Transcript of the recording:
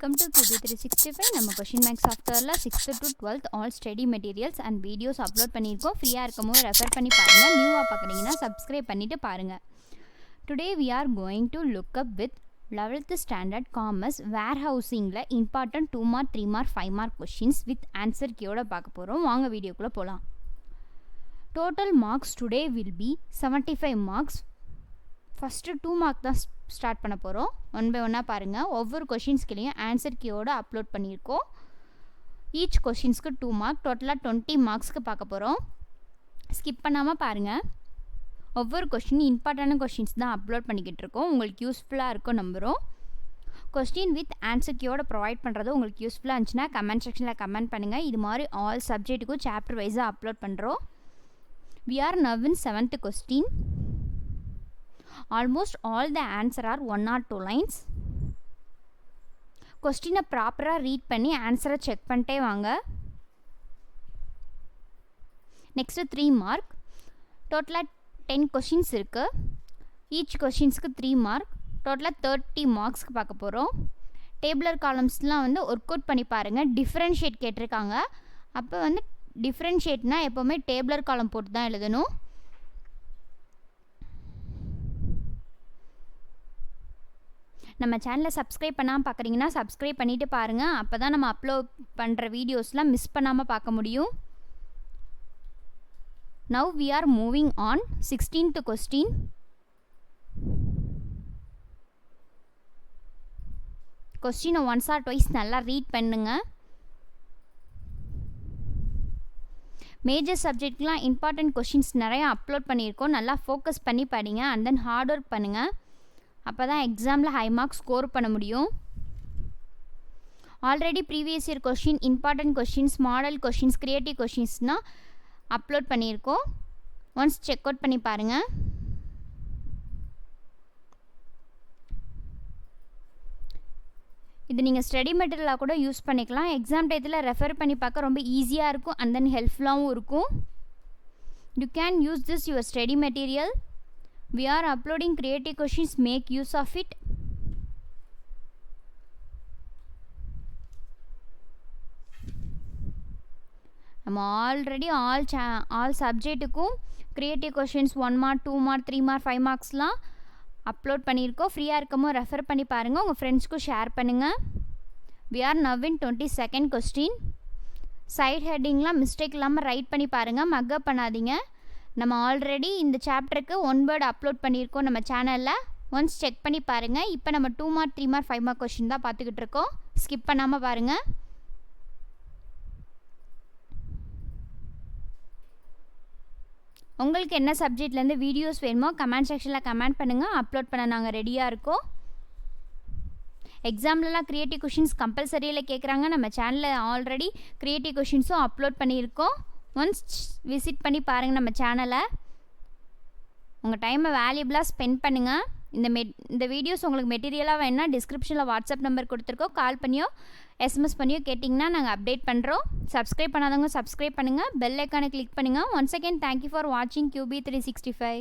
Welcome to QB365. நம்ம question bank சாஃப்ட்வேரில் 6th to 12th all study materials and videos upload பண்ணியிருக்கோம். ஃப்ரீயாக இருக்கும்போது ரெஃபர் பண்ணி பாருங்கள். நியூவாக பார்க்குறீங்கன்னா சப்ஸ்கிரைப் பண்ணிவிட்டு பாருங்கள். Today we are going to look up with 11th standard commerce வேர்ஹவுசிங்கில் important 2 mark 3 mark 5 mark questions with answer கீயோட பார்க்க போகிறோம். வாங்க வீடியோக்குள்ளே போகலாம். Total marks today will be 75 marks. First 2 mark தான் ஸ்டார்ட் பண்ண போகிறோம். ஒன் பை ஒன்னாக பாருங்கள். ஒவ்வொரு கொஷின்ஸ்கிலையும் ஆன்சர் கீயோடு அப்லோட் பண்ணியிருக்கோம். ஈச் கொஷின்ஸ்க்கு 2 மார்க், டோட்டலாக 20 மார்க்ஸ்க்கு பார்க்க போகிறோம். ஸ்கிப் பண்ணாமல் பாருங்கள். ஒவ்வொரு கொஷின் இம்பார்ட்டண்டான கொஷின்ஸ் தான் அப்லோட் பண்ணிக்கிட்டு இருக்கோம். உங்களுக்கு யூஸ்ஃபுல்லாக இருக்கும் நம்புகிறோம். கொஸ்டின் வித் ஆன்சர் கீயோட ப்ரொவைட் பண்ணுறது உங்களுக்கு யூஸ்ஃபுல்லாக இருந்துச்சுன்னா கமெண்ட் செக்ஷனில் கமெண்ட் பண்ணுங்கள். இது மாதிரி ஆல் சப்ஜெக்ட்டுக்கும் சாப்டர் வைஸாக அப்லோட் பண்ணுறோம். We are now in 7th question. Almost all the answer are 1 or 2 lines. கொஸ்டினை ப்ராப்பராக ரீட் பண்ணி ஆன்சரை செக் பண்ணிட்டே வாங்க. Next 3 mark. டோட்டலாக 10 கொஷின்ஸ் இருக்குது. ஈச் கொஷின்ஸ்க்கு 3 மார்க், டோட்டலாக 30 மார்க்ஸ்க்கு பார்க்க போகிறோம். டேபிளர் காலம்ஸ்லாம் ஒர்க் அவுட் பண்ணி பாருங்கள். டிஃப்ரென்ஷியேட் கேட்டிருக்காங்க. அப்போ டிஃப்ரென்ஷியேட்னால் எப்போவுமே டேபிளர் காலம் போட்டு தான் எழுதணும். நம்ம சேனலை சப்ஸ்கிரைப் பண்ணாமல் பார்க்குறீங்கன்னா சப்ஸ்கிரைப் பண்ணிவிட்டு பாருங்கள். அப்போ தான் நம்ம அப்லோட் பண்ணுற வீடியோஸ்லாம் மிஸ் பண்ணாமல் பார்க்க முடியும். Now we are moving on 16th question. கொஸ்டினை ஒன்ஸ் ஆர் ட்வைஸ் நல்லா ரீட் பண்ணுங்கள். மேஜர் சப்ஜெக்ட்லாம் இம்பார்ட்டண்ட் கொஷின்ஸ் நிறையா அப்லோட் பண்ணியிருக்கோம். நல்லா ஃபோக்கஸ் பண்ணி படிங்க அண்ட் தென் ஹார்ட் ஒர்க் பண்ணுங்கள். அப்போ தான் எக்ஸாமில் ஹை மார்க்ஸ் ஸ்கோர் பண்ண முடியும். Already previous year question, important questions, model questions, creative கொஷின்ஸ்னால் அப்லோட் பண்ணியிருக்கோம். ஒன்ஸ் செக் அவுட் பண்ணி பாருங்கள். இது நீங்கள் ஸ்டடி மெட்டீரியலாக கூட யூஸ் பண்ணிக்கலாம். எக்ஸாம் டயத்தில் ரெஃபர் பண்ணி பார்க்க ரொம்ப ஈஸியாக இருக்கும் அண்ட் தென் ஹெல்ப்ஃபுல்லாகவும் இருக்கும். You can use this your study material. We are uploading creative questions. Make use of it. நம்ம ஆல்ரெடி ஆல் சப்ஜெக்ட்டுக்கும் creative questions 1 mark 2 mark 3 mark 5 மார்க்ஸ்லாம் அப்லோட் பண்ணியிருக்கோம். ஃப்ரீயாக இருக்கும்போது ரெஃபர் பண்ணி பாருங்கள். உங்கள் ஃப்ரெண்ட்ஸ்க்கும் ஷேர் பண்ணுங்கள். We are now in 22nd question. Side ஹெட்டிங்லாம் மிஸ்டேக் இல்லாமல் ரைட் பண்ணி பாருங்கள். மக்கப் பண்ணாதீங்க. நம்ம ஆல்ரெடி இந்த சாப்டருக்கு 1 வேர்டு அப்லோட் பண்ணியிருக்கோம் நம்ம சேனலில். ஒன்ஸ் செக் பண்ணி பாருங்கள். இப்போ நம்ம 2 மார்க் 3 மார்க் 5 மார்க் கொஷின் தான் பார்த்துக்கிட்டு இருக்கோம். ஸ்கிப் பண்ணாமல் பாருங்கள். உங்களுக்கு என்ன சப்ஜெக்ட்லேருந்து வீடியோஸ் வேணுமோ கமெண்ட் செக்ஷனில் கமெண்ட் பண்ணுங்கள். அப்லோட் பண்ண நாங்கள் ரெடியாக இருக்கோம். எக்ஸாம்லலாம் க்ரியேட்டிவ் கொஷின்ஸ் கம்பல்சரியில் கேட்குறாங்க. நம்ம சேனலில் ஆல்ரெடி க்ரியேட்டிவ் கொஷின்ஸும் அப்லோட் பண்ணியிருக்கோம். ஒன்ஸ் விசிட் பண்ணி பாருங்கள் நம்ம சேனலை. உங்கள் டைமை வேல்யூபிளாக ஸ்பெண்ட் பண்ணுங்கள். இந்த வீடியோஸ் உங்களுக்கு மெட்டீரியலாக வேணுன்னா டிஸ்கிரிப்ஷனில் வாட்ஸ்அப் நம்பர் கொடுத்துருக்கோம். கால் பண்ணியோ எஸ்எம்எஸ் பண்ணியோ கேட்டிங்கன்னா நாங்கள் அப்டேட் பண்ணுறோம். சப்ஸ்கிரைப் பண்ணாதவங்க சப்ஸ்கிரைப் பண்ணுங்கள். பெல் ஐக்கானை கிளிக் பண்ணுங்கள். ஒன்ஸ் அகேன் தேங்க்யூ ஃபார் வாட்சிங் QB365.